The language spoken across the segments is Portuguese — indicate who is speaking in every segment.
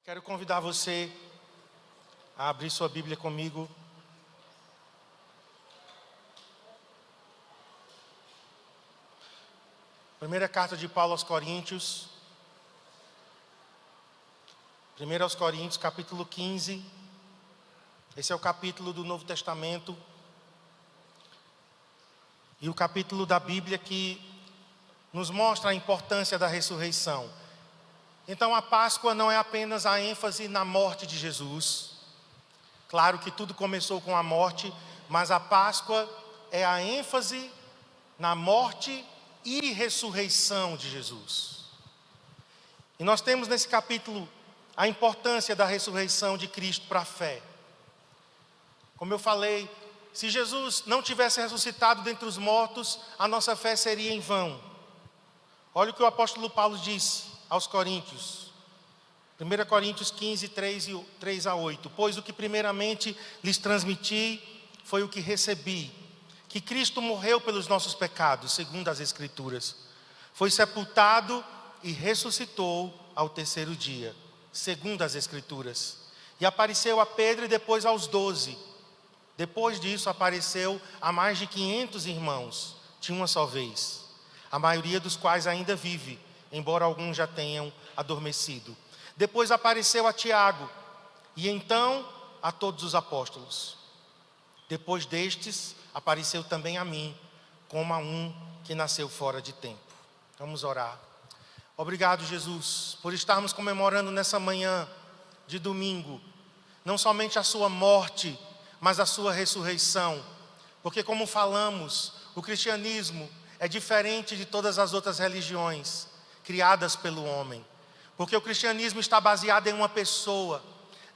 Speaker 1: Quero convidar você a abrir sua Bíblia comigo. Primeira carta de Paulo aos Coríntios. 1 aos Coríntios, capítulo 15. Esse é o capítulo do Novo Testamento. E o capítulo da Bíblia que nos mostra a importância da ressurreição. Então a Páscoa não é apenas a ênfase na morte de Jesus. Claro que tudo começou com a morte, mas a Páscoa é a ênfase na morte e ressurreição de Jesus. E nós temos nesse capítulo a importância da ressurreição de Cristo para a fé. Como eu falei, se Jesus não tivesse ressuscitado dentre os mortos, a nossa fé seria em vão. Olha o que o apóstolo Paulo disse aos Coríntios. 1 Coríntios 15, 3 a 8. Pois o que primeiramente lhes transmiti foi o que recebi, que Cristo morreu pelos nossos pecados, segundo as Escrituras. Foi sepultado e ressuscitou ao terceiro dia, segundo as Escrituras. E apareceu a Pedro e depois aos 12. Depois disso apareceu a mais de 500 irmãos, de uma só vez. A maioria dos quais ainda vive, embora alguns já tenham adormecido. Depois apareceu a Tiago, e então a todos os apóstolos. Depois destes, apareceu também a mim, como a um que nasceu fora de tempo. Vamos orar. Obrigado, Jesus, por estarmos comemorando nessa manhã de domingo, não somente a sua morte, mas a sua ressurreição. Porque como falamos, o cristianismo é diferente de todas as outras religiões criadas pelo homem. Porque o cristianismo está baseado em uma pessoa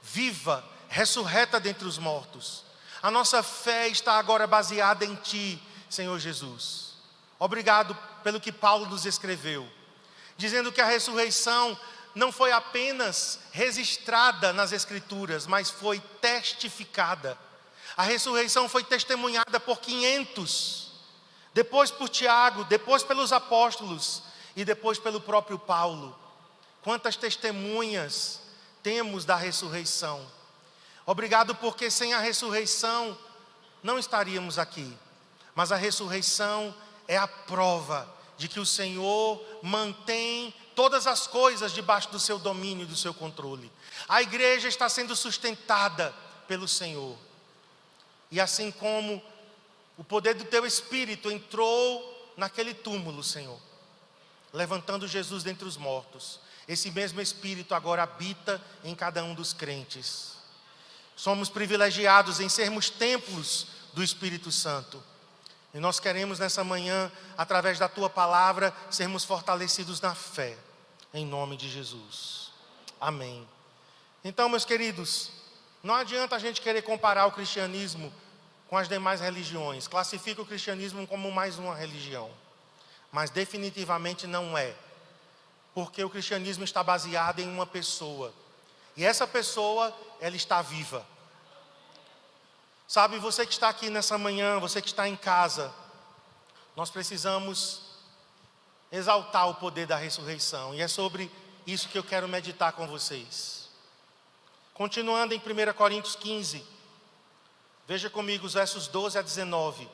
Speaker 1: viva, ressurreta dentre os mortos. A nossa fé está agora baseada em Ti, Senhor Jesus. Obrigado pelo que Paulo nos escreveu, dizendo que a ressurreição não foi apenas registrada nas Escrituras, mas foi testificada. A ressurreição foi testemunhada por 500, depois por Tiago, depois pelos apóstolos e depois pelo próprio Paulo. Quantas testemunhas temos da ressurreição. Obrigado porque sem a ressurreição não estaríamos aqui. Mas a ressurreição é a prova de que o Senhor mantém todas as coisas debaixo do seu domínio e do seu controle. A igreja está sendo sustentada pelo Senhor. E assim como o poder do Teu Espírito entrou naquele túmulo, Senhor, levantando Jesus dentre os mortos, esse mesmo Espírito agora habita em cada um dos crentes. Somos privilegiados em sermos templos do Espírito Santo. E nós queremos nessa manhã, através da Tua palavra, sermos fortalecidos na fé, em nome de Jesus. Amém. Então, meus queridos, não adianta a gente querer comparar o cristianismo com as demais religiões. Classifica o cristianismo como mais uma religião. Mas definitivamente não é. Porque o cristianismo está baseado em uma pessoa. E essa pessoa, ela está viva. Sabe, você que está aqui nessa manhã, você que está em casa, nós precisamos exaltar o poder da ressurreição. E é sobre isso que eu quero meditar com vocês. Continuando em 1 Coríntios 15. Veja comigo os versos 12 a 19.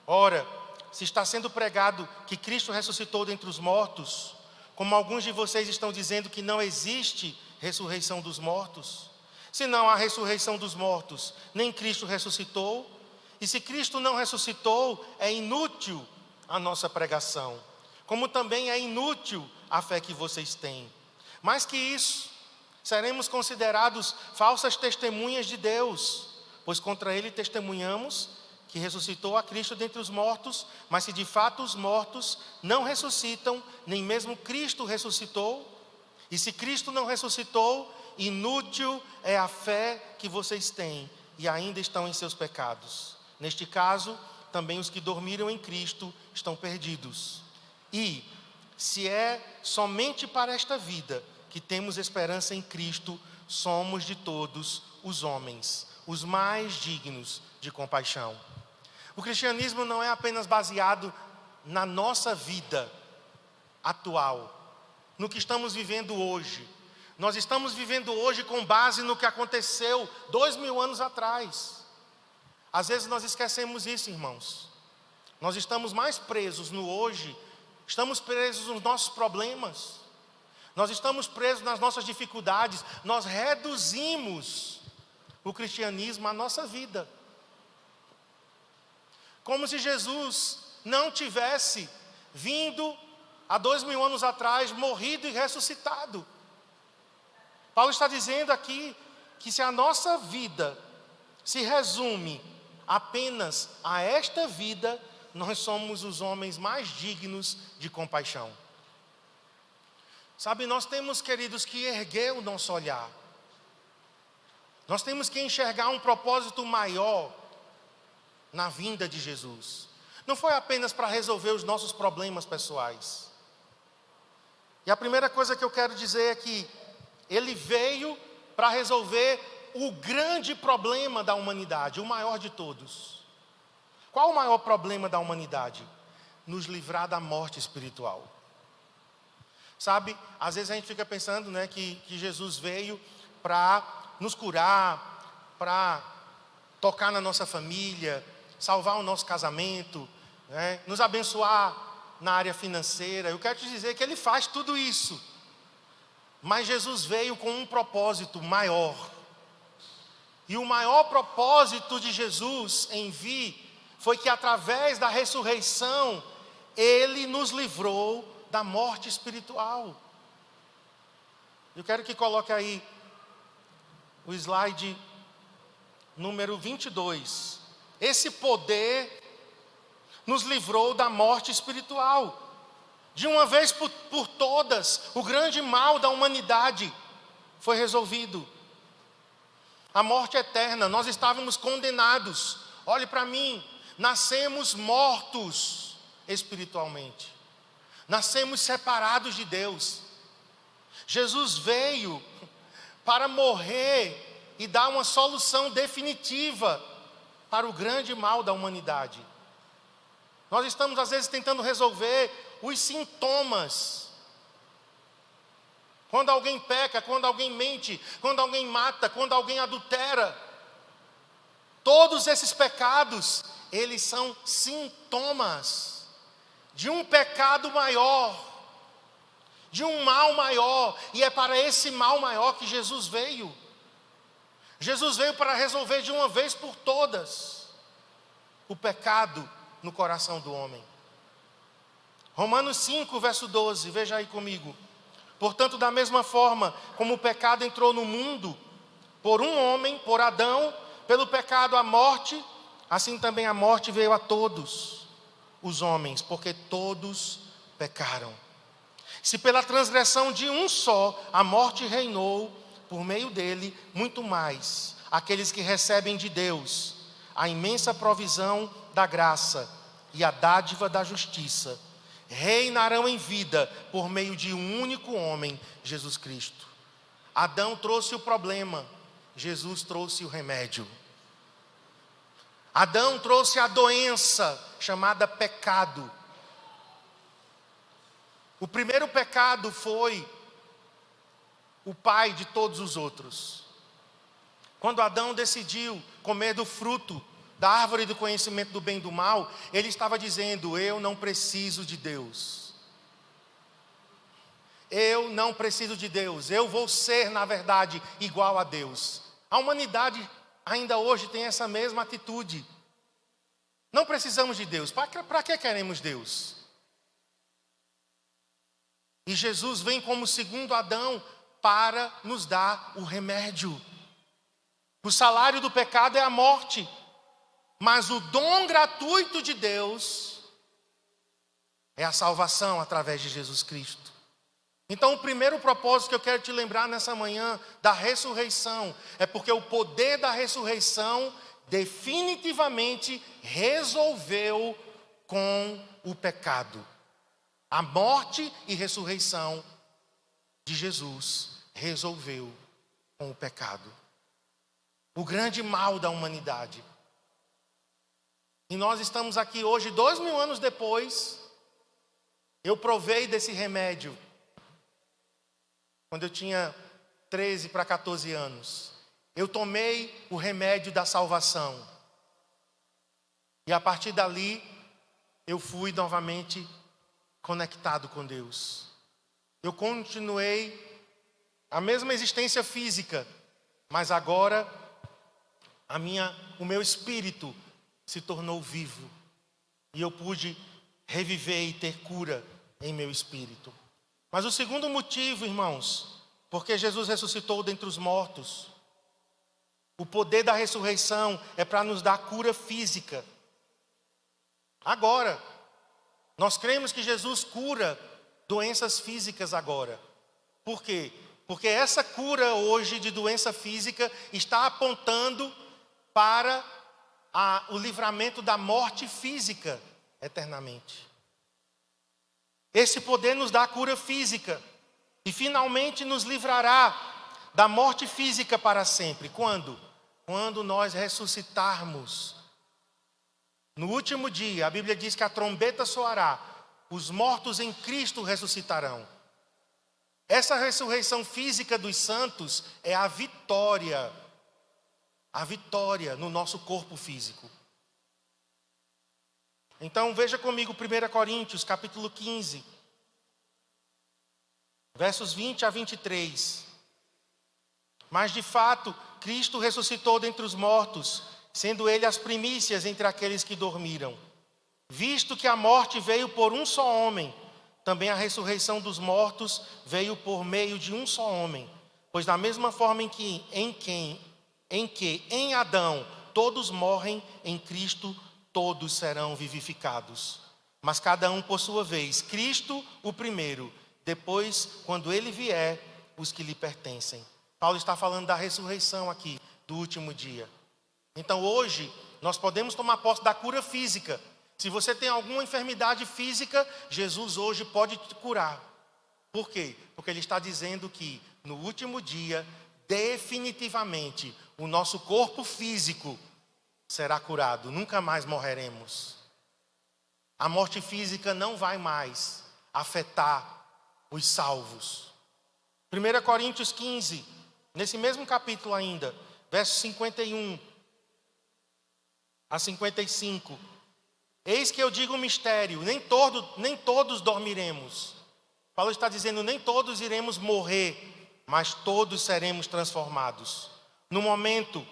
Speaker 1: Ora, se está sendo pregado que Cristo ressuscitou dentre os mortos, como alguns de vocês estão dizendo que não existe ressurreição dos mortos, se não há ressurreição dos mortos, nem Cristo ressuscitou, e se Cristo não ressuscitou, é inútil a nossa pregação, como também é inútil a fé que vocês têm. Mais que isso, seremos considerados falsas testemunhas de Deus, pois contra Ele testemunhamos que ressuscitou a Cristo dentre os mortos, mas se de fato os mortos não ressuscitam, nem mesmo Cristo ressuscitou, e se Cristo não ressuscitou, inútil é a fé que vocês têm, e ainda estão em seus pecados. Neste caso, também os que dormiram em Cristo estão perdidos. E, se é somente para esta vida que temos esperança em Cristo, somos de todos os homens os mais dignos de compaixão. O cristianismo não é apenas baseado na nossa vida atual, no que estamos vivendo hoje, Nós estamos vivendo hoje com base no que aconteceu 2000 anos atrás. Às vezes nós esquecemos isso, irmãos. Nós estamos mais presos no hoje, estamos presos nos nossos problemas, nós estamos presos nas nossas dificuldades, nós reduzimos o cristianismo à nossa vida. Como se Jesus não tivesse vindo há 2000 anos atrás, morrido e ressuscitado. Paulo está dizendo aqui que se a nossa vida se resume apenas a esta vida, nós somos os homens mais dignos de compaixão. Sabe, nós temos, queridos, que erguer o nosso olhar. Nós temos que enxergar um propósito maior na vinda de Jesus. Não foi apenas para resolver os nossos problemas pessoais. E a primeira coisa que eu quero dizer é que Ele veio para resolver o grande problema da humanidade, o maior de todos. Qual o maior problema da humanidade? Nos livrar da morte espiritual. Sabe, às vezes a gente fica pensando, né, que Jesus veio para nos curar, para tocar na nossa família, salvar o nosso casamento, né, nos abençoar na área financeira. Eu quero te dizer que Ele faz tudo isso. Mas Jesus veio com um propósito maior. E o maior propósito de Jesus em vir foi que através da ressurreição, Ele nos livrou da morte espiritual. Eu quero que coloque aí o slide número 22. Esse poder nos livrou da morte espiritual. De uma vez por todas, o grande mal da humanidade foi resolvido. A morte eterna, nós estávamos condenados. Olhe para mim, nascemos mortos espiritualmente. Nascemos separados de Deus. Jesus veio para morrer e dar uma solução definitiva para o grande mal da humanidade. Nós estamos às vezes tentando resolver os sintomas. Quando alguém peca, quando alguém mente, quando alguém mata, quando alguém adultera, todos esses pecados, eles são sintomas de um pecado maior, de um mal maior, e é para esse mal maior que Jesus veio. Jesus veio para resolver de uma vez por todas o pecado no coração do homem. Romanos 5, verso 12, veja aí comigo. Portanto, da mesma forma como o pecado entrou no mundo, por um homem, por Adão, pelo pecado a morte, assim também a morte veio a todos os homens, porque todos pecaram. Se pela transgressão de um só a morte reinou, por meio dele, muito mais, aqueles que recebem de Deus a imensa provisão da graça e a dádiva da justiça, reinarão em vida por meio de um único homem, Jesus Cristo. Adão trouxe o problema, Jesus trouxe o remédio. Adão trouxe a doença chamada pecado. O primeiro pecado foi o pai de todos os outros. Quando Adão decidiu comer do fruto da árvore do conhecimento do bem e do mal, ele estava dizendo: eu não preciso de Deus. Eu não preciso de Deus. Eu vou ser, na verdade, igual a Deus. A humanidade ainda hoje tem essa mesma atitude. Não precisamos de Deus. Para que queremos Deus? E Jesus vem como segundo Adão para nos dar o remédio. O salário do pecado é a morte. Mas o dom gratuito de Deus é a salvação através de Jesus Cristo. Então, o primeiro propósito que eu quero te lembrar nessa manhã da ressurreição é porque o poder da ressurreição definitivamente resolveu com o pecado. A morte e ressurreição de Jesus resolveu com o pecado. O grande mal da humanidade. E nós estamos aqui hoje, 2000 anos depois. Eu provei desse remédio quando eu tinha 13 para 14 anos, eu tomei o remédio da salvação. E a partir dali, eu fui novamente conectado com Deus. Eu continuei a mesma existência física, mas agora o meu espírito se tornou vivo. E eu pude reviver e ter cura em meu espírito. Mas o segundo motivo, irmãos, porque Jesus ressuscitou dentre os mortos, o poder da ressurreição é para nos dar cura física. Agora, nós cremos que Jesus cura doenças físicas agora. Por quê? Porque essa cura hoje de doença física está apontando para o livramento da morte física eternamente. Esse poder nos dá a cura física e finalmente nos livrará da morte física para sempre. Quando? Quando nós ressuscitarmos. No último dia, a Bíblia diz que a trombeta soará, os mortos em Cristo ressuscitarão. Essa ressurreição física dos santos é a vitória no nosso corpo físico. Então veja comigo 1 Coríntios capítulo 15, versos 20 a 23. Mas de fato, Cristo ressuscitou dentre os mortos, sendo Ele as primícias entre aqueles que dormiram. Visto que a morte veio por um só homem, também a ressurreição dos mortos veio por meio de um só homem. Pois da mesma forma em que em Adão todos morrem, em Cristo todos serão vivificados. Mas cada um por sua vez, Cristo o primeiro, depois, quando Ele vier, os que lhe pertencem. Paulo está falando da ressurreição aqui, do último dia. Então hoje, nós podemos tomar posse da cura física. Se você tem alguma enfermidade física, Jesus hoje pode te curar. Por quê? Porque Ele está dizendo que no último dia, definitivamente, o nosso corpo físico será curado. Nunca mais morreremos. A morte física não vai mais afetar os salvos. 1 Coríntios 15, nesse mesmo capítulo ainda, versos 51 a 55. Eis que eu digo um mistério, nem todos dormiremos. Paulo está dizendo, nem todos iremos morrer, mas todos seremos transformados. No momento,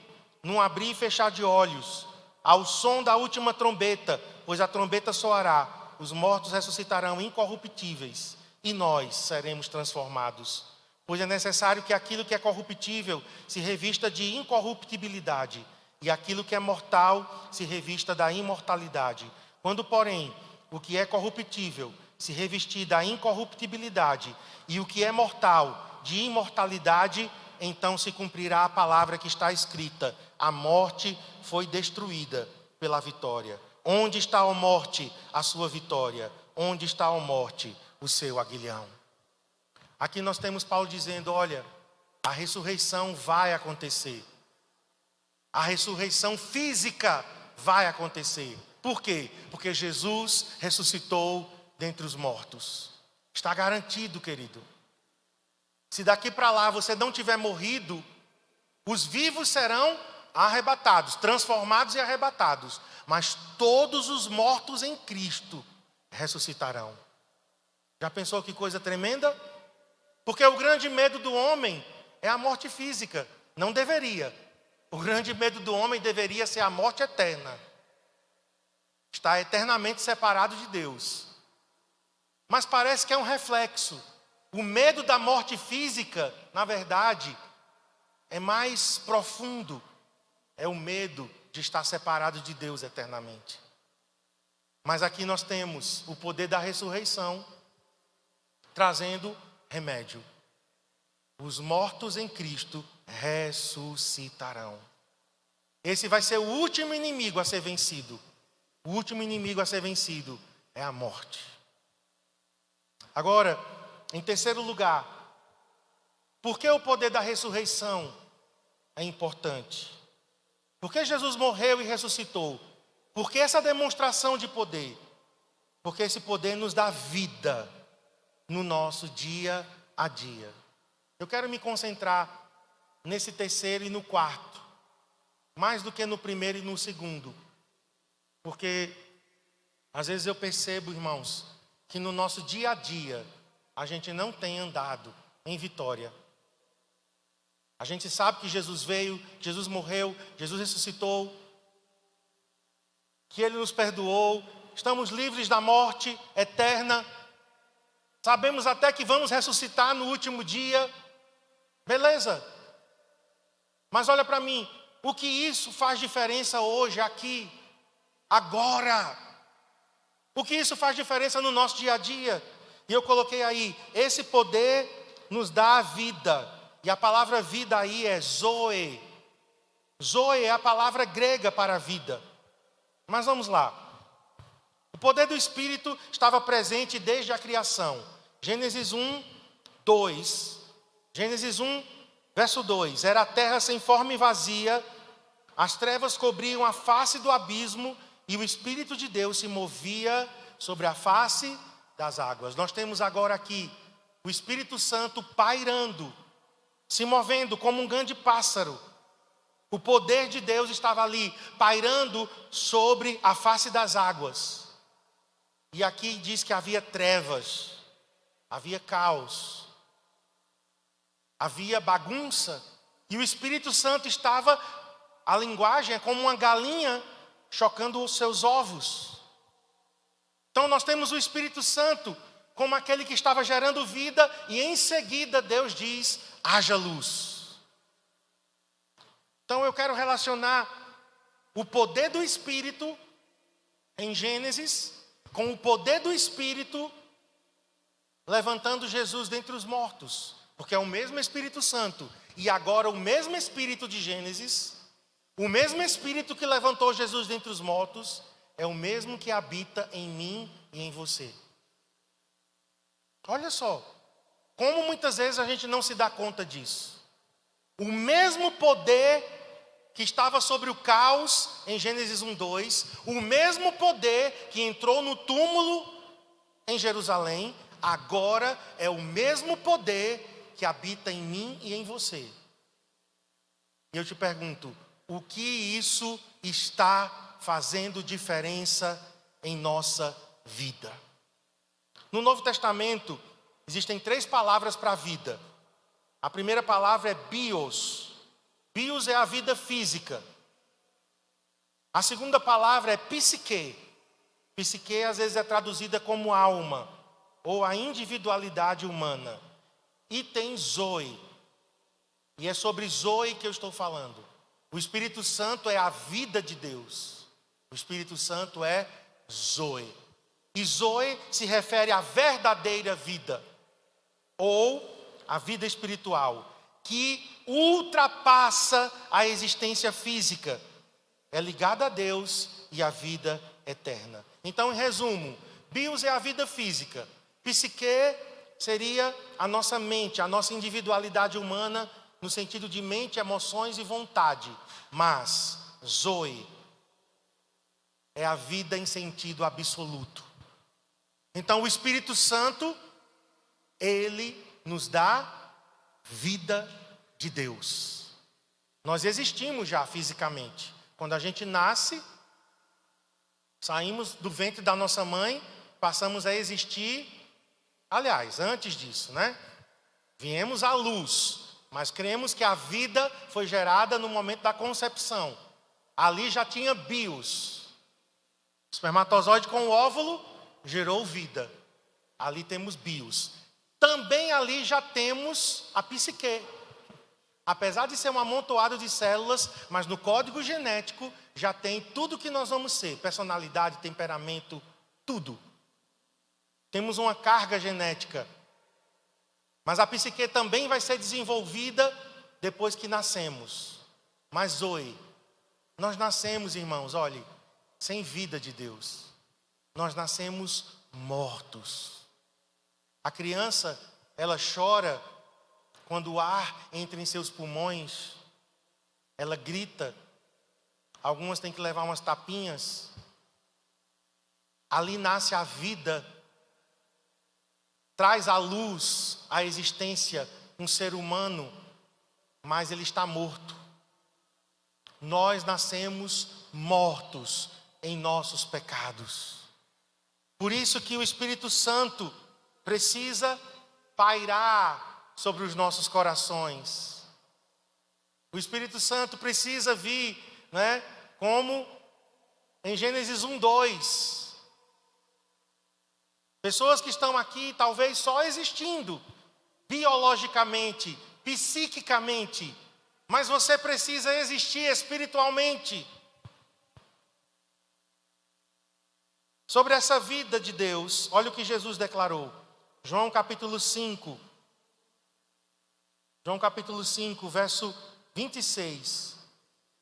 Speaker 1: num abrir e fechar de olhos, ao som da última trombeta, pois a trombeta soará, os mortos ressuscitarão incorruptíveis, e nós seremos transformados. Pois é necessário que aquilo que é corruptível se revista de incorruptibilidade, e aquilo que é mortal se revista da imortalidade. Quando, porém, o que é corruptível se revestir da incorruptibilidade, e o que é mortal de imortalidade, então se cumprirá a palavra que está escrita: a morte foi destruída pela vitória. Onde está a morte, a sua vitória? Onde está a morte, o seu aguilhão? Aqui nós temos Paulo dizendo, olha, a ressurreição vai acontecer. A ressurreição física vai acontecer. Por quê? Porque Jesus ressuscitou dentre os mortos. Está garantido, querido. Se daqui para lá você não tiver morrido, os vivos serão arrebatados, transformados e arrebatados. Mas todos os mortos em Cristo ressuscitarão. Já pensou que coisa tremenda? Porque o grande medo do homem é a morte física. Não deveria. O grande medo do homem deveria ser a morte eterna. Estar eternamente separado de Deus. Mas parece que é um reflexo. O medo da morte física, na verdade, é mais profundo. É o medo de estar separado de Deus eternamente. Mas aqui nós temos o poder da ressurreição, trazendo remédio. Os mortos em Cristo ressuscitarão. Esse vai ser o último inimigo a ser vencido. O último inimigo a ser vencido é a morte. Agora, em terceiro lugar, por que o poder da ressurreição é importante? Por que Jesus morreu e ressuscitou? Por que essa demonstração de poder? Porque esse poder nos dá vida no nosso dia a dia. Eu quero me concentrar nesse terceiro e no quarto, mais do que no primeiro e no segundo. Porque às vezes eu percebo, irmãos, que no nosso dia a dia a gente não tem andado em vitória. A gente sabe que Jesus veio, Jesus morreu, Jesus ressuscitou, que Ele nos perdoou, estamos livres da morte eterna. Sabemos até que vamos ressuscitar no último dia. Beleza. Mas olha para mim, o que isso faz diferença hoje, aqui, agora? O que isso faz diferença no nosso dia a dia? E eu coloquei aí, esse poder nos dá a vida. E a palavra vida aí é zoe. Zoe é a palavra grega para vida. Mas vamos lá. O poder do Espírito estava presente desde a criação. Gênesis 1, 2. Gênesis 1, verso 2. Era a terra sem forma e vazia, as trevas cobriam a face do abismo, e o Espírito de Deus se movia sobre a face das águas. Nós temos agora aqui o Espírito Santo pairando, se movendo como um grande pássaro. O poder de Deus estava ali, pairando sobre a face das águas. E aqui diz que havia trevas, havia caos, havia bagunça. E o Espírito Santo estava, a linguagem é como uma galinha chocando os seus ovos. Então nós temos o Espírito Santo como aquele que estava gerando vida, e em seguida Deus diz, haja luz. Então eu quero relacionar o poder do Espírito em Gênesis com o poder do Espírito levantando Jesus dentre os mortos. Porque é o mesmo Espírito Santo. E agora o mesmo Espírito de Gênesis, o mesmo Espírito que levantou Jesus dentre os mortos, é o mesmo que habita em mim e em você. Olha só, como muitas vezes a gente não se dá conta disso. O mesmo poder que estava sobre o caos em Gênesis 1:2, o mesmo poder que entrou no túmulo em Jerusalém, agora é o mesmo poder que habita em mim e em você. E eu te pergunto, o que isso está fazendo diferença em nossa vida? No Novo Testamento, existem 3 palavras para a vida. A primeira palavra é bios. Bios é a vida física. A segunda palavra é psique. Psique às vezes é traduzida como alma, ou a individualidade humana. E tem zoe. E é sobre zoe que eu estou falando. O Espírito Santo é a vida de Deus. O Espírito Santo é zoe. E zoe se refere à verdadeira vida, ou a vida espiritual, que ultrapassa a existência física, é ligada a Deus e à vida eterna. Então, em resumo, bios é a vida física, psique seria a nossa mente, a nossa individualidade humana, no sentido de mente, emoções e vontade. Mas zoe é a vida em sentido absoluto. Então o Espírito Santo, ele nos dá vida de Deus. Nós existimos já fisicamente. Quando a gente nasce, saímos do ventre da nossa mãe, passamos a existir. Aliás, antes disso, né? Viemos à luz, mas cremos que a vida foi gerada no momento da concepção. Ali já tinha bios. O espermatozoide com o óvulo gerou vida. Ali temos bios. Também ali já temos a psique. Apesar de ser um amontoado de células, mas no código genético já tem tudo que nós vamos ser. Personalidade, temperamento, tudo. Temos uma carga genética. Mas a psique também vai ser desenvolvida depois que nascemos. Mas zoe, nós nascemos, irmãos, olhe, sem vida de Deus. Nós nascemos mortos. A criança, ela chora quando o ar entra em seus pulmões. Ela grita. Algumas têm que levar umas tapinhas. Ali nasce a vida. Traz à luz a existência um ser humano, mas ele está morto. Nós nascemos mortos em nossos pecados. Por isso que o Espírito Santo precisa pairar sobre os nossos corações. O Espírito Santo precisa vir, como em Gênesis 1:2. Pessoas que estão aqui talvez só existindo, biologicamente, psiquicamente, mas você precisa existir espiritualmente. Sobre essa vida de Deus, olha o que Jesus declarou. João capítulo 5. João capítulo 5, verso 26.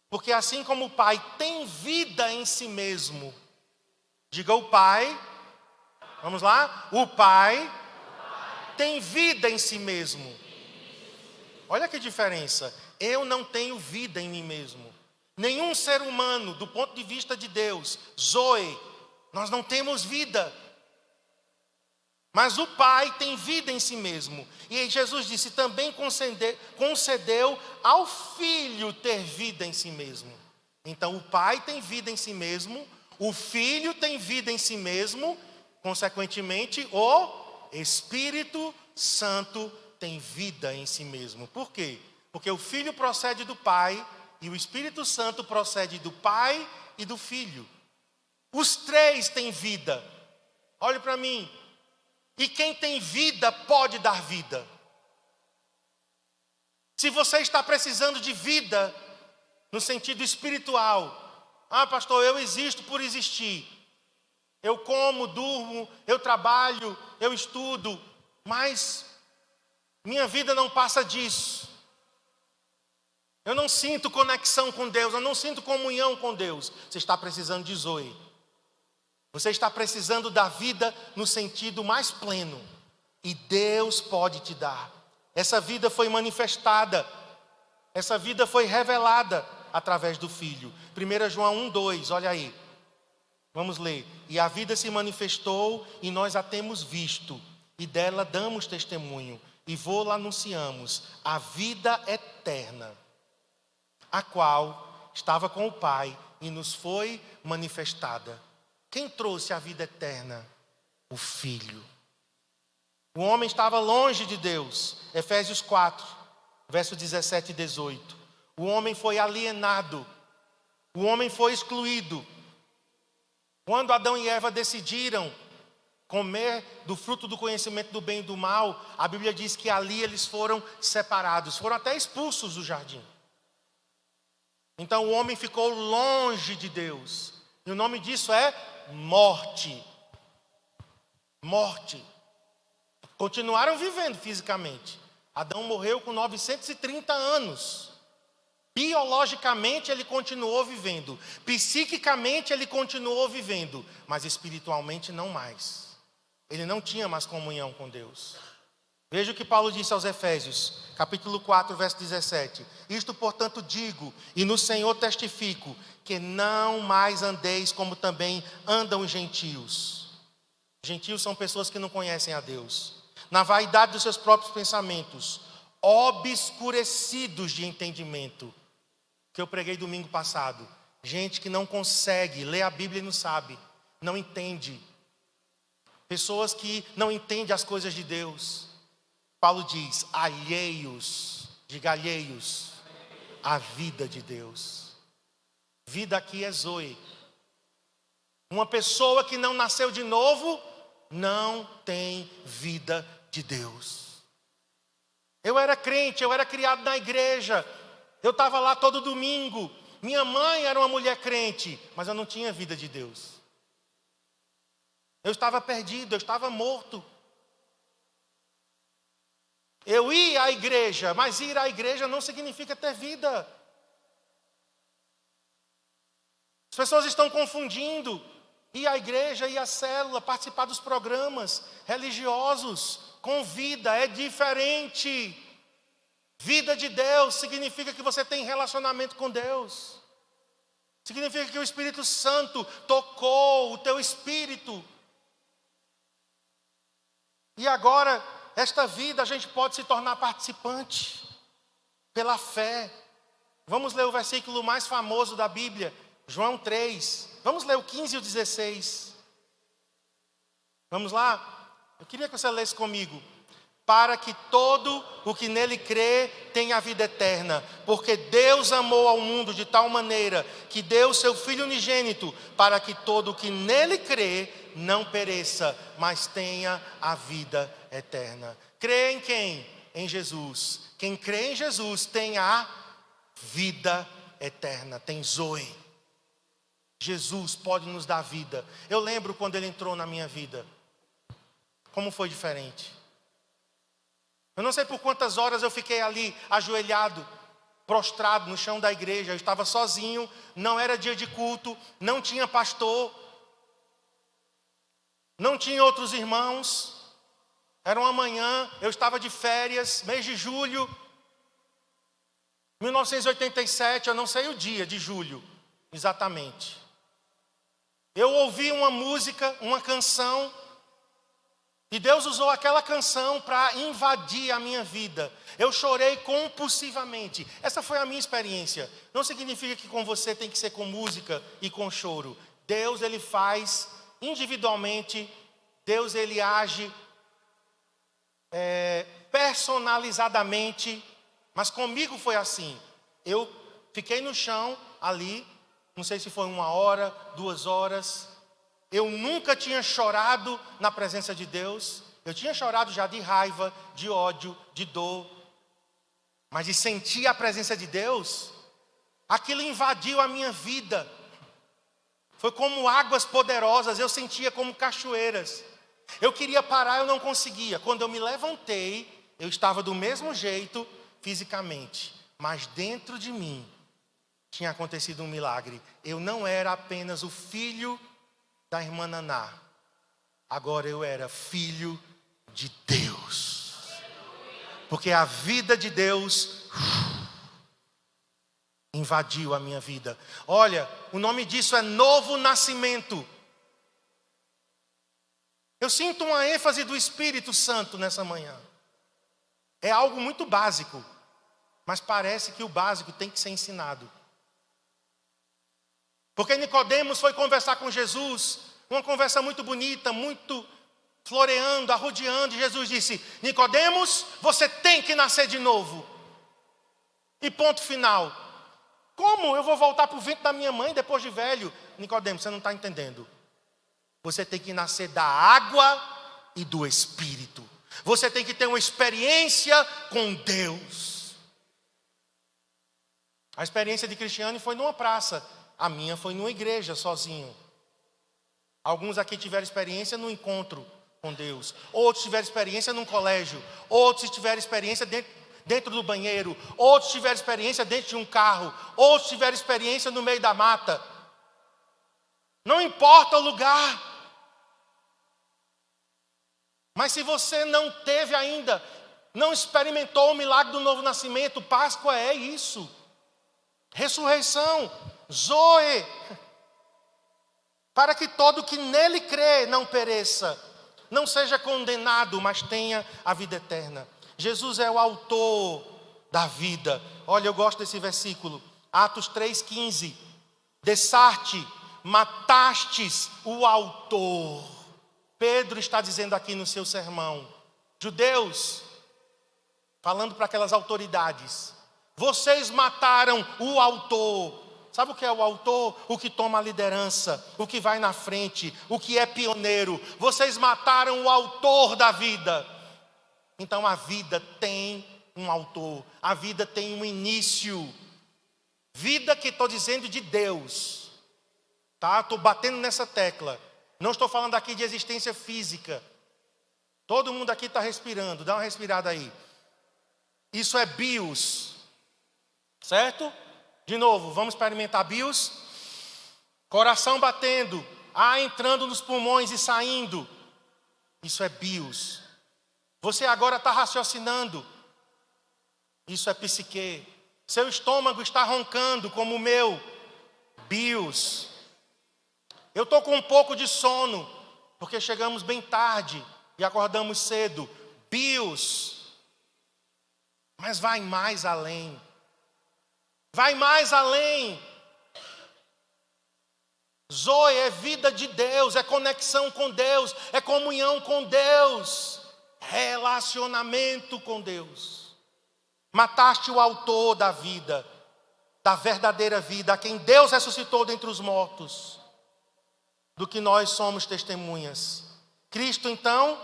Speaker 1: Porque assim como o Pai tem vida em si mesmo, diga o Pai, vamos lá? O Pai tem vida em si mesmo. Olha que diferença. Eu não tenho vida em mim mesmo. Nenhum ser humano, do ponto de vista de Deus, Zoe, nós não temos vida. Mas o Pai tem vida em si mesmo. E aí Jesus disse, também concedeu ao Filho ter vida em si mesmo. Então o Pai tem vida em si mesmo, o Filho tem vida em si mesmo, consequentemente o Espírito Santo tem vida em si mesmo. Por quê? Porque o Filho procede do Pai e o Espírito Santo procede do Pai e do Filho. Os três têm vida. Olhe para mim. E quem tem vida pode dar vida. Se você está precisando de vida no sentido espiritual, pastor, eu existo por existir. Eu como, durmo, eu trabalho, eu estudo, mas minha vida não passa disso. Eu não sinto conexão com Deus, eu não sinto comunhão com Deus. Você está precisando de Zoe. Você está precisando da vida no sentido mais pleno. E Deus pode te dar. Essa vida foi manifestada. Essa vida foi revelada através do Filho. 1 João 1:2, olha aí. Vamos ler. E a vida se manifestou e nós a temos visto. E dela damos testemunho. E vô-la anunciamos. A vida eterna, a qual estava com o Pai e nos foi manifestada. Quem trouxe a vida eterna? O Filho. O homem estava longe de Deus. Efésios 4, verso 17 e 18. O homem foi alienado. O homem foi excluído. Quando Adão e Eva decidiram comer do fruto do conhecimento do bem e do mal, a Bíblia diz que ali eles foram separados. Foram até expulsos do jardim. Então o homem ficou longe de Deus. E o nome disso é morte. Morte. Continuaram vivendo fisicamente. Adão morreu com 930 anos. Biologicamente ele continuou vivendo. Psiquicamente ele continuou vivendo. Mas espiritualmente não mais. Ele não tinha mais comunhão com Deus. Veja o que Paulo disse aos Efésios, capítulo 4, verso 17. Isto, portanto, digo, e no Senhor testifico, que não mais andeis como também andam os gentios. Gentios são pessoas que não conhecem a Deus. Na vaidade dos seus próprios pensamentos, obscurecidos de entendimento. Que eu preguei domingo passado. Gente que não consegue ler a Bíblia e não sabe, não entende. Pessoas que não entendem as coisas de Deus. Paulo diz, alheios, diga alheios, à vida de Deus. Vida aqui é Zoe. Uma pessoa que não nasceu de novo, não tem vida de Deus. Eu era crente, eu era criado na igreja. Eu estava lá todo domingo. Minha mãe era uma mulher crente, mas eu não tinha vida de Deus. Eu estava perdido, eu estava morto. Eu ia à igreja, mas ir à igreja não significa ter vida. As pessoas estão confundindo ir à igreja, ir à célula, participar dos programas religiosos com vida. É diferente. Vida de Deus significa que você tem relacionamento com Deus. Significa que o Espírito Santo tocou o teu espírito. E agora esta vida a gente pode se tornar participante pela fé. Vamos ler o versículo mais famoso da Bíblia, João 3. Vamos ler o 15 e o 16. Vamos lá? Eu queria que você lesse comigo. Para que todo o que nele crê tenha a vida eterna. Porque Deus amou ao mundo de tal maneira que deu o seu Filho unigênito, para que todo o que nele crê não pereça, mas tenha a vida eterna. Crê em quem? Em Jesus. Quem crê em Jesus tem a vida eterna, tem Zoe. Jesus pode nos dar vida. Eu lembro quando ele entrou na minha vida. Como foi diferente. Eu não sei por quantas horas eu fiquei ali, ajoelhado, prostrado no chão da igreja. Eu estava sozinho, não era dia de culto, não tinha pastor, não tinha outros irmãos. Era uma manhã, eu estava de férias, mês de julho, 1987, eu não sei o dia de julho, exatamente. Eu ouvi uma música, uma canção, e Deus usou aquela canção para invadir a minha vida. Eu chorei compulsivamente. Essa foi a minha experiência. Não significa que com você tem que ser com música e com choro. Deus, ele faz individualmente. Deus, ele age personalizadamente. Mas comigo foi assim. Eu fiquei no chão ali. Não sei se foi 1 hora, 2 horas. Eu nunca tinha chorado na presença de Deus. Eu tinha chorado já de raiva, de ódio, de dor. Mas de sentir a presença de Deus, aquilo invadiu a minha vida. Foi como águas poderosas, eu sentia como cachoeiras. Eu queria parar, eu não conseguia. Quando eu me levantei, eu estava do mesmo jeito fisicamente. Mas dentro de mim, tinha acontecido um milagre. Eu não era apenas o filho da irmã Naná. Agora eu era filho de Deus. Porque a vida de Deus invadiu a minha vida. Olha, o nome disso é novo nascimento. Eu sinto uma ênfase do Espírito Santo nessa manhã. É algo muito básico, mas parece que o básico tem que ser ensinado. Porque Nicodemos foi conversar com Jesus, uma conversa muito bonita, muito floreando, arrodeando, e Jesus disse: Nicodemos, você tem que nascer de novo. E ponto final. Como eu vou voltar para o ventre da minha mãe depois de velho? Nicodemos, você não está entendendo. Você tem que nascer da água e do Espírito. Você tem que ter uma experiência com Deus. A experiência de Cristiane foi numa praça. A minha foi numa igreja, sozinho. Alguns aqui tiveram experiência no encontro com Deus. Outros tiveram experiência num colégio. Outros tiveram experiência dentro do banheiro. Outros tiveram experiência dentro de um carro. Outros tiveram experiência no meio da mata. Não importa o lugar. Mas se você não teve ainda, não experimentou o milagre do novo nascimento, Páscoa é isso. Ressurreição. Zoe, para que todo que nele crê não pereça, não seja condenado, mas tenha a vida eterna. Jesus é o autor da vida. Olha, eu gosto desse versículo, Atos 3,15. Dessarte, matastes o autor. Pedro está dizendo aqui no seu sermão, judeus, falando para aquelas autoridades, vocês mataram o autor. Sabe o que é o autor? O que toma a liderança, o que vai na frente, o que é pioneiro. Vocês mataram o autor da vida. Então a vida tem um autor, a vida tem um início. Vida que estou dizendo de Deus. Tá? Estou batendo nessa tecla. Não estou falando aqui de existência física. Todo mundo aqui está respirando, dá uma respirada aí. Isso é bios. Certo? De novo, vamos experimentar bios. Coração batendo, ar entrando nos pulmões e saindo. Isso é bios. Você agora está raciocinando. Isso é psique. Seu estômago está roncando como o meu. Bios. Eu estou com um pouco de sono, porque chegamos bem tarde e acordamos cedo. bios, mas vai mais além. Vai mais além. Zoe é vida de Deus, é conexão com Deus, é comunhão com Deus, relacionamento com Deus. Mataste o autor da vida, da verdadeira vida, a quem Deus ressuscitou dentre os mortos, do que nós somos testemunhas. Cristo, então,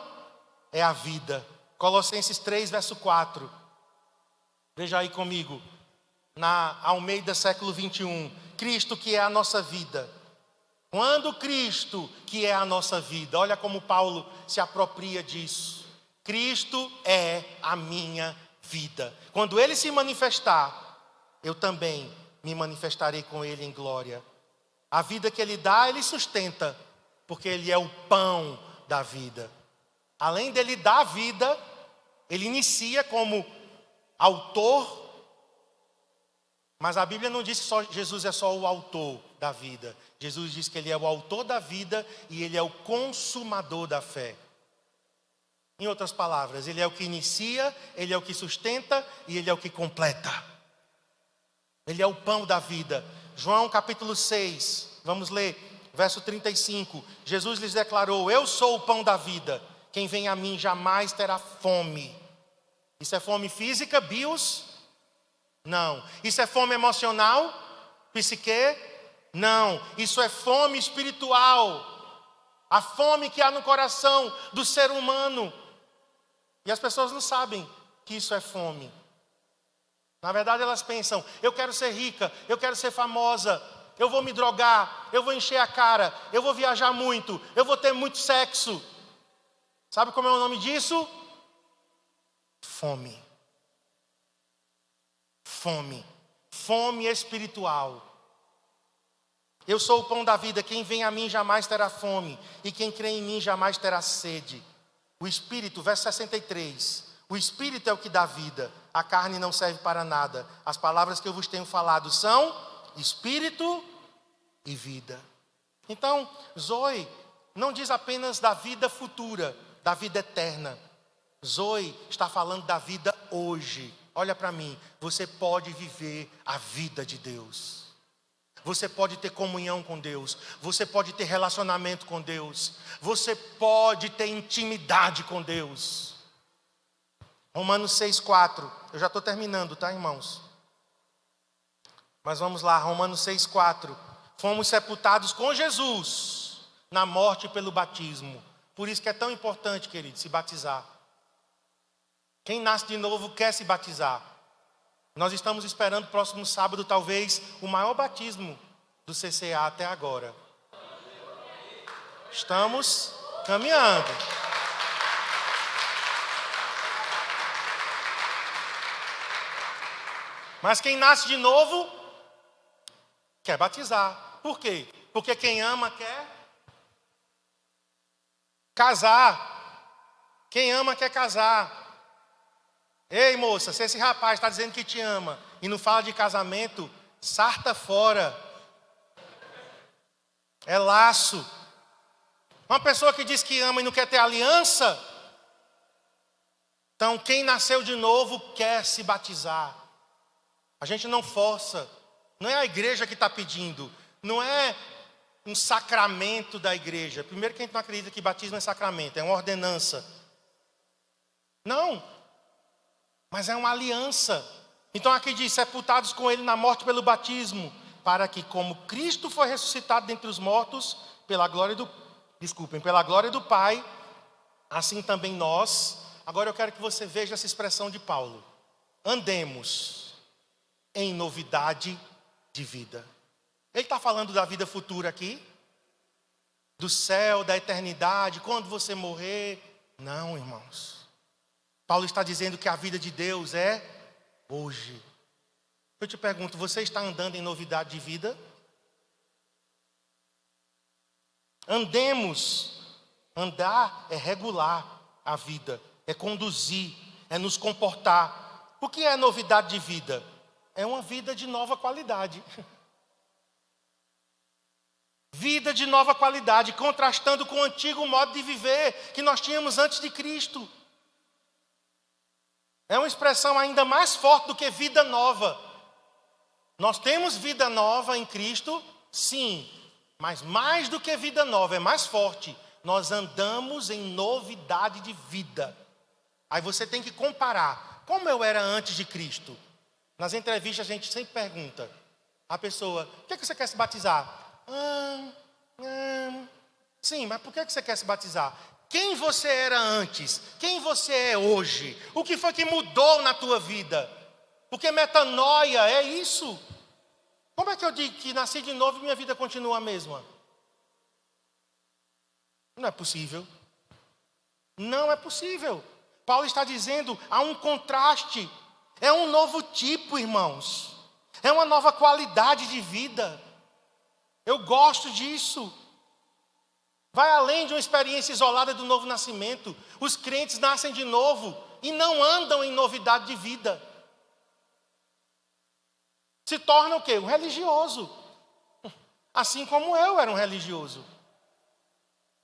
Speaker 1: é a vida. Colossenses 3, verso 4. Veja aí comigo, na Almeida século 21. Cristo que é a nossa vida. Quando Cristo que é a nossa vida, olha como Paulo se apropria disso. Cristo é a minha vida. Quando Ele se manifestar, eu também me manifestarei com Ele em glória. A vida que Ele dá, Ele sustenta, porque Ele é o pão da vida. Além dele dar a vida, Ele inicia como autor. Mas a Bíblia não diz que Jesus é só o autor da vida. Jesus diz que Ele é o autor da vida e Ele é o consumador da fé. Em outras palavras, Ele é o que inicia, Ele é o que sustenta e Ele é o que completa. Ele é o pão da vida. João capítulo 6, vamos ler, verso 35. Jesus lhes declarou: eu sou o pão da vida. Quem vem a mim jamais terá fome. Isso é fome física, bios? Não. Isso é fome emocional? Psique? Não. Isso é fome espiritual. A fome que há no coração do ser humano. E as pessoas não sabem que isso é fome. Na verdade elas pensam: eu quero ser rica, eu quero ser famosa, eu vou me drogar, eu vou encher a cara, eu vou viajar muito, eu vou ter muito sexo. Sabe como é o nome disso? Fome. Fome. Fome espiritual. Eu sou o pão da vida, quem vem a mim jamais terá fome, e quem crê em mim jamais terá sede. O Espírito, verso 63, o Espírito é o que dá vida, a carne não serve para nada. As palavras que eu vos tenho falado são Espírito e vida. Então, Zoe não diz apenas da vida futura, da vida eterna. Zoe está falando da vida hoje. Olha para mim, você pode viver a vida de Deus. Você pode ter comunhão com Deus. Você pode ter relacionamento com Deus. Você pode ter intimidade com Deus. Romanos 6,4. Eu já estou terminando, tá, irmãos? Mas vamos lá, Romanos 6,4. Fomos sepultados com Jesus na morte pelo batismo. Por isso que é tão importante, querido, se batizar. Quem nasce de novo quer se batizar. Nós estamos esperando próximo sábado, talvez, o maior batismo do CCA até agora. Estamos caminhando. Mas quem nasce de novo quer batizar. Por quê? Porque quem ama quer casar. Quem ama quer casar. Ei, moça, se esse rapaz está dizendo que te ama e não fala de casamento, sarta fora. É laço. Uma pessoa que diz que ama e não quer ter aliança. Então, quem nasceu de novo quer se batizar. A gente não força. Não é a igreja que está pedindo. Não é um sacramento da igreja. Primeiro que a gente não acredita que batismo é sacramento, é uma ordenança. Não. Mas é uma aliança. Então aqui diz: sepultados com Ele na morte pelo batismo, para que como Cristo foi ressuscitado dentre os mortos, pela glória do Pai, assim também nós. Agora eu quero que você veja essa expressão de Paulo: andemos em novidade de vida. Ele está falando da vida futura aqui? Do céu, da eternidade, quando você morrer? Não, irmãos. Paulo está dizendo que a vida de Deus é hoje. Eu te pergunto, você está andando em novidade de vida? Andemos. Andar é regular a vida, é conduzir, é nos comportar. O que é novidade de vida? É uma vida de nova qualidade. Vida de nova qualidade, contrastando com o antigo modo de viver que nós tínhamos antes de Cristo. É uma expressão ainda mais forte do que vida nova. Nós temos vida nova em Cristo, sim, mas mais do que vida nova, é mais forte. Nós andamos em novidade de vida. Aí você tem que comparar. Como eu era antes de Cristo? Nas entrevistas a gente sempre pergunta. A pessoa, por que você quer se batizar? Sim, mas por que você quer se batizar? Quem você era antes? Quem você é hoje? O que foi que mudou na tua vida? Porque metanoia é isso. Como é que eu digo que nasci de novo e minha vida continua a mesma? Não é possível. Não é possível. Paulo está dizendo, há um contraste. É um novo tipo, irmãos. É uma nova qualidade de vida. Eu gosto disso. Vai além de uma experiência isolada do novo nascimento. Os crentes nascem de novo e não andam em novidade de vida. Se torna o quê? Um religioso. Assim como eu era um religioso.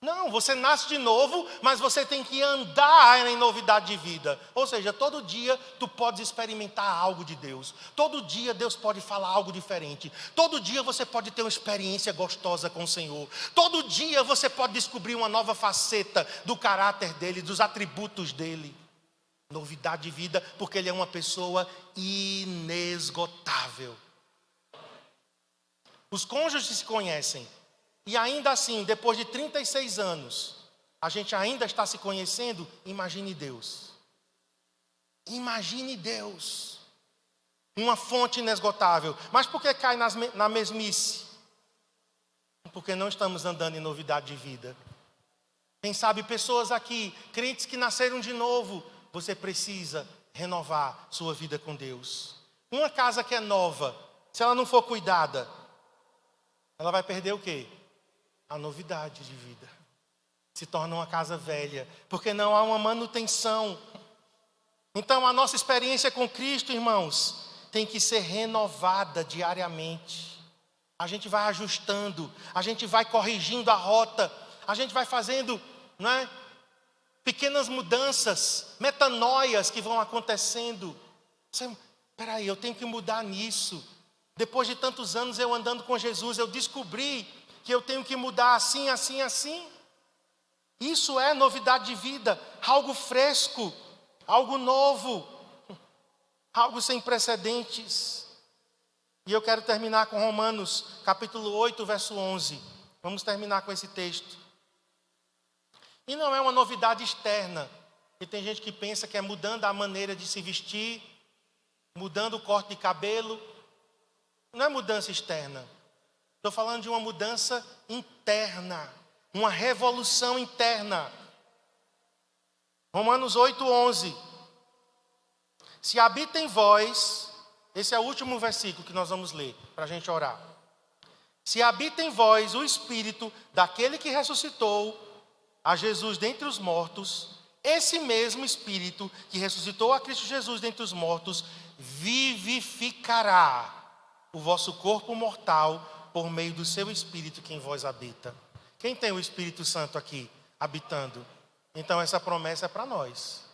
Speaker 1: Não, você nasce de novo, mas você tem que andar em novidade de vida. Ou seja, todo dia tu podes experimentar algo de Deus. Todo dia Deus pode falar algo diferente. Todo dia você pode ter uma experiência gostosa com o Senhor. Todo dia você pode descobrir uma nova faceta do caráter dele, dos atributos dele. Novidade de vida, porque ele é uma pessoa inesgotável. Os cônjuges se conhecem. E ainda assim, depois de 36 anos, a gente ainda está se conhecendo. Imagine Deus. Imagine Deus. Uma fonte inesgotável. Mas por que cai na mesmice? Porque não estamos andando em novidade de vida. Quem sabe pessoas aqui, crentes que nasceram de novo, você precisa renovar sua vida com Deus. Uma casa que é nova, se ela não for cuidada, ela vai perder o quê? A novidade de vida. Se torna uma casa velha, porque não há uma manutenção. Então a nossa experiência com Cristo, irmãos, tem que ser renovada diariamente. A gente vai ajustando, a gente vai corrigindo a rota, a gente vai fazendo, não é? Pequenas mudanças, metanoias que vão acontecendo. Espera aí, eu tenho que mudar nisso. Depois de tantos anos eu andando com Jesus, eu descobri que eu tenho que mudar assim, assim, assim. Isso é novidade de vida, algo fresco, algo novo, algo sem precedentes. E eu quero terminar com Romanos, capítulo 8, verso 11. Vamos terminar com esse texto. E não é uma novidade externa, porque tem gente que pensa que é mudando a maneira de se vestir, mudando o corte de cabelo. Não é mudança externa. Estou falando de uma mudança interna, uma revolução interna. Romanos 8, 11. Se habita em vós, esse é o último versículo que nós vamos ler, para a gente orar. Se habita em vós o Espírito daquele que ressuscitou a Jesus dentre os mortos, esse mesmo Espírito que ressuscitou a Cristo Jesus dentre os mortos, vivificará o vosso corpo mortal por meio do seu Espírito que em vós habita. Quem tem o Espírito Santo aqui habitando? Então essa promessa é para nós.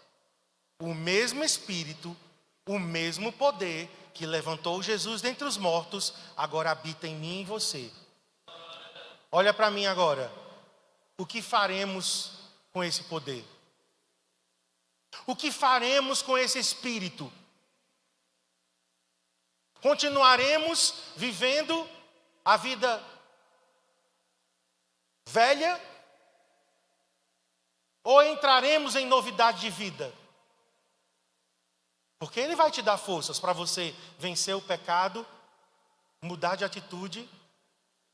Speaker 1: O mesmo Espírito, o mesmo poder que levantou Jesus dentre os mortos, agora habita em mim e em você. Olha para mim agora. O que faremos com esse poder? O que faremos com esse Espírito? Continuaremos vivendo a vida velha? Ou entraremos em novidade de vida? Porque Ele vai te dar forças para você vencer o pecado, mudar de atitude,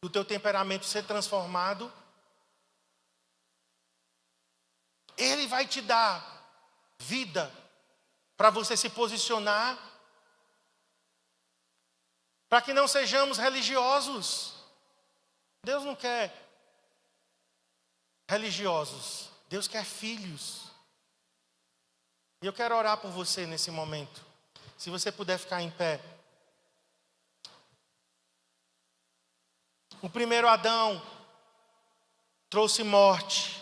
Speaker 1: do teu temperamento ser transformado. Ele vai te dar vida para você se posicionar, para que não sejamos religiosos. Deus não quer religiosos, Deus quer filhos. E eu quero orar por você nesse momento. Se você puder ficar em pé. O primeiro Adão trouxe morte.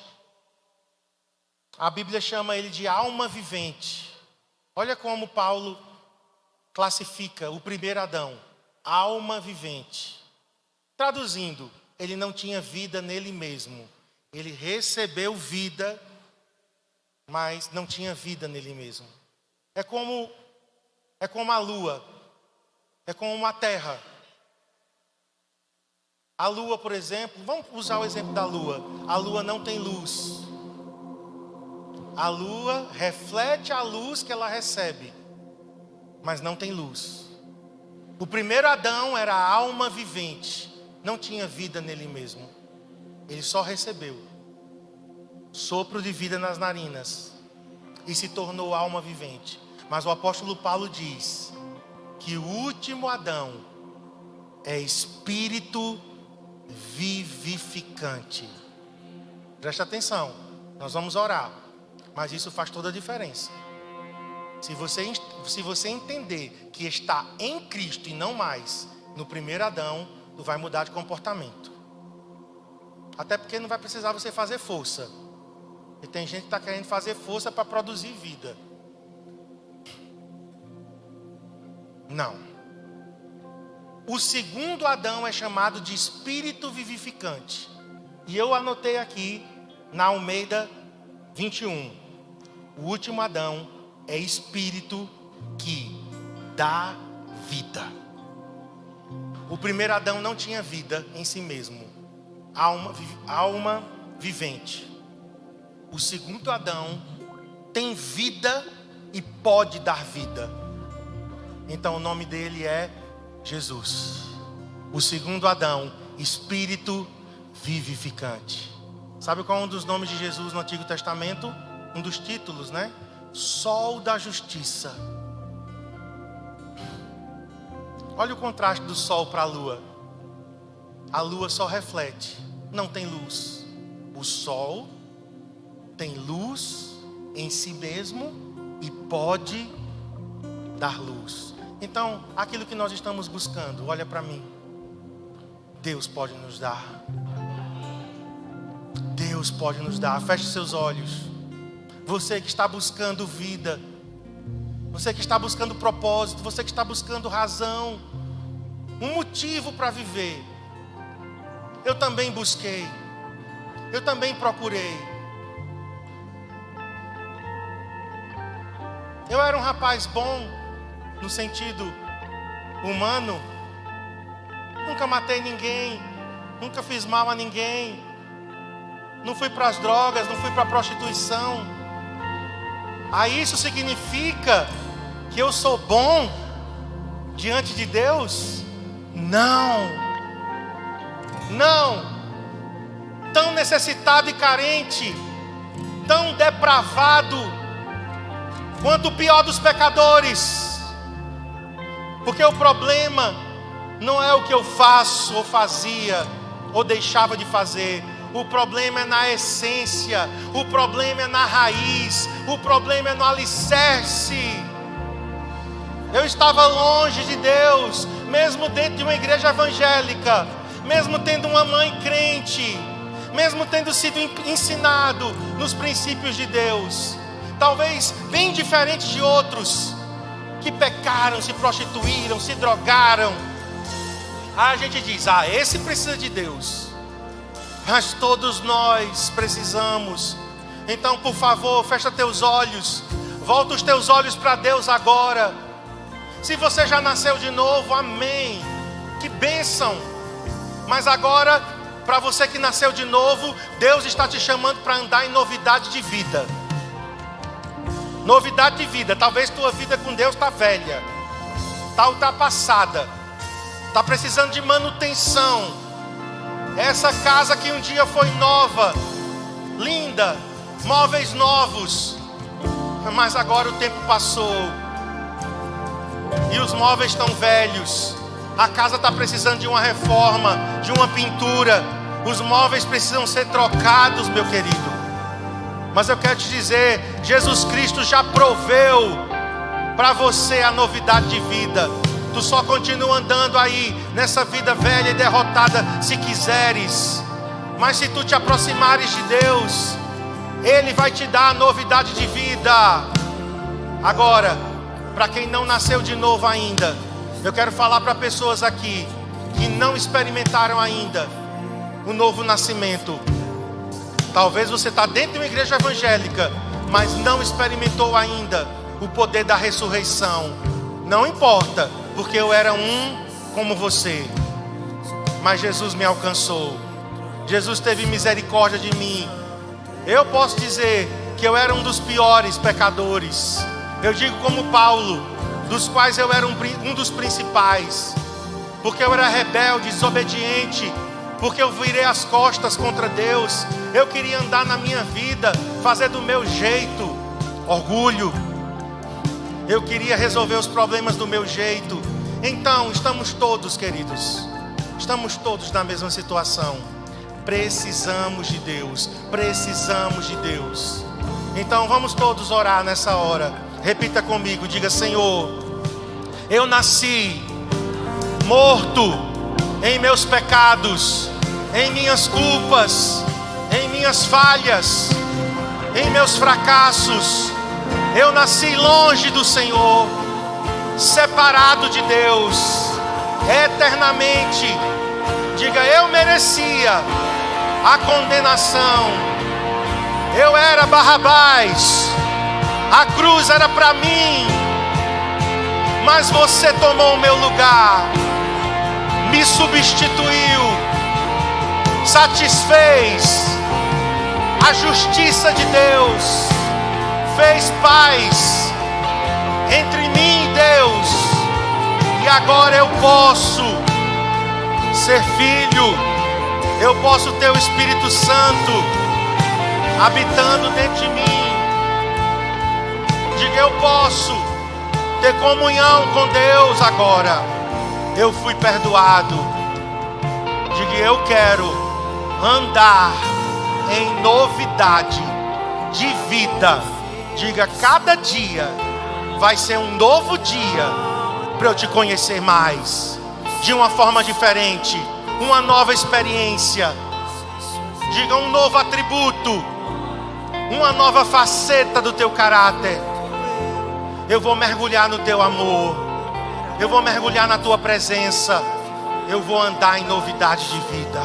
Speaker 1: A Bíblia chama ele de alma vivente. Olha como Paulo classifica o primeiro Adão: alma vivente. Traduzindo, ele não tinha vida nele mesmo. Ele recebeu vida, mas não tinha vida nele mesmo. É como a lua, é como a terra. A lua, por exemplo, vamos usar o exemplo da lua. A lua não tem luz. A lua reflete a luz que ela recebe, mas não tem luz. O primeiro Adão era a alma vivente, não tinha vida nele mesmo. Ele só recebeu sopro de vida nas narinas e se tornou alma vivente. Mas o apóstolo Paulo diz que o último Adão é espírito vivificante. Preste atenção, nós vamos orar, mas isso faz toda a diferença. Se você entender que está em Cristo e não mais no primeiro Adão, tu vai mudar de comportamento. Até porque não vai precisar você fazer força. E tem gente que está querendo fazer força para produzir vida. Não. O segundo Adão é chamado de espírito vivificante. E eu anotei aqui na Almeida 21. O último Adão é espírito que dá vida. O primeiro Adão não tinha vida em si mesmo. Alma vivente. O segundo Adão tem vida e pode dar vida. Então o nome dele é Jesus. O segundo Adão, espírito vivificante. Sabe qual é um dos nomes de Jesus no Antigo Testamento? Um dos títulos, né? Sol da justiça. Olha o contraste do sol para a lua. A lua só reflete, não tem luz. O sol tem luz em si mesmo e pode dar luz. Então, aquilo que nós estamos buscando, olha para mim, Deus pode nos dar. Deus pode nos dar. Feche seus olhos. Você que está buscando vida, você que está buscando propósito, você que está buscando razão, um motivo para viver. Eu também busquei, eu também procurei. Eu era um rapaz bom, no sentido humano. Nunca matei ninguém, nunca fiz mal a ninguém. Não fui para as drogas, não fui para a prostituição. Aí isso significa que eu sou bom diante de Deus? Não. Não. Tão necessitado e carente, tão depravado quanto o pior dos pecadores. Porque o problema não é o que eu faço ou fazia ou deixava de fazer. O problema é na essência, o problema é na raiz, o problema é no alicerce. Eu estava longe de Deus, mesmo dentro de uma igreja evangélica, mesmo tendo uma mãe crente, mesmo tendo sido ensinado nos princípios de Deus. Talvez bem diferente de outros que pecaram, se prostituíram, se drogaram. Aí a gente diz, esse precisa de Deus. Mas todos nós precisamos. Então, por favor, fecha teus olhos. Volta os teus olhos para Deus agora. Se você já nasceu de novo, amém. Que bênção. Mas agora, para você que nasceu de novo, Deus está te chamando para andar em novidade de vida. Novidade de vida. Talvez tua vida com Deus está velha, está ultrapassada, está precisando de manutenção. Essa casa que um dia foi nova, linda, móveis novos, mas agora o tempo passou e os móveis estão velhos. A casa está precisando de uma reforma, de uma pintura. Os móveis precisam ser trocados, meu querido. Mas eu quero te dizer, Jesus Cristo já proveu para você a novidade de vida. Tu só continua andando aí nessa vida velha e derrotada se quiseres. Mas se tu te aproximares de Deus, Ele vai te dar a novidade de vida. Agora, para quem não nasceu de novo ainda, eu quero falar para pessoas aqui que não experimentaram ainda o novo nascimento. Talvez você está dentro de uma igreja evangélica, mas não experimentou ainda o poder da ressurreição. Não importa, porque eu era um como você, mas Jesus me alcançou. Jesus teve misericórdia de mim. Eu posso dizer que eu era um dos piores pecadores. Eu digo como Paulo, dos quais eu era um dos principais, porque eu era rebelde, desobediente, porque eu virei as costas contra Deus. Eu queria andar na minha vida, fazer do meu jeito, orgulho. Eu queria resolver os problemas do meu jeito. Então, estamos todos, queridos, estamos todos na mesma situação. Precisamos de Deus, precisamos de Deus. Então, vamos todos orar nessa hora. Repita comigo, diga: Senhor, eu nasci morto em meus pecados, em minhas culpas, em minhas falhas, em meus fracassos. Eu nasci longe do Senhor, separado de Deus, eternamente. Diga: eu merecia a condenação. Eu era Barrabás, a cruz era para mim, mas você tomou o meu lugar, me substituiu, satisfez a justiça de Deus, fez paz entre mim e Deus, e agora eu posso ser filho, eu posso ter o Espírito Santo habitando dentro de mim. Diga: eu posso ter comunhão com Deus agora. Eu fui perdoado. Diga: eu quero andar em novidade de vida. Diga: cada dia vai ser um novo dia para eu te conhecer mais, de uma forma diferente, uma nova experiência. Diga: um novo atributo, uma nova faceta do teu caráter. Eu vou mergulhar no teu amor, eu vou mergulhar na tua presença, eu vou andar em novidade de vida.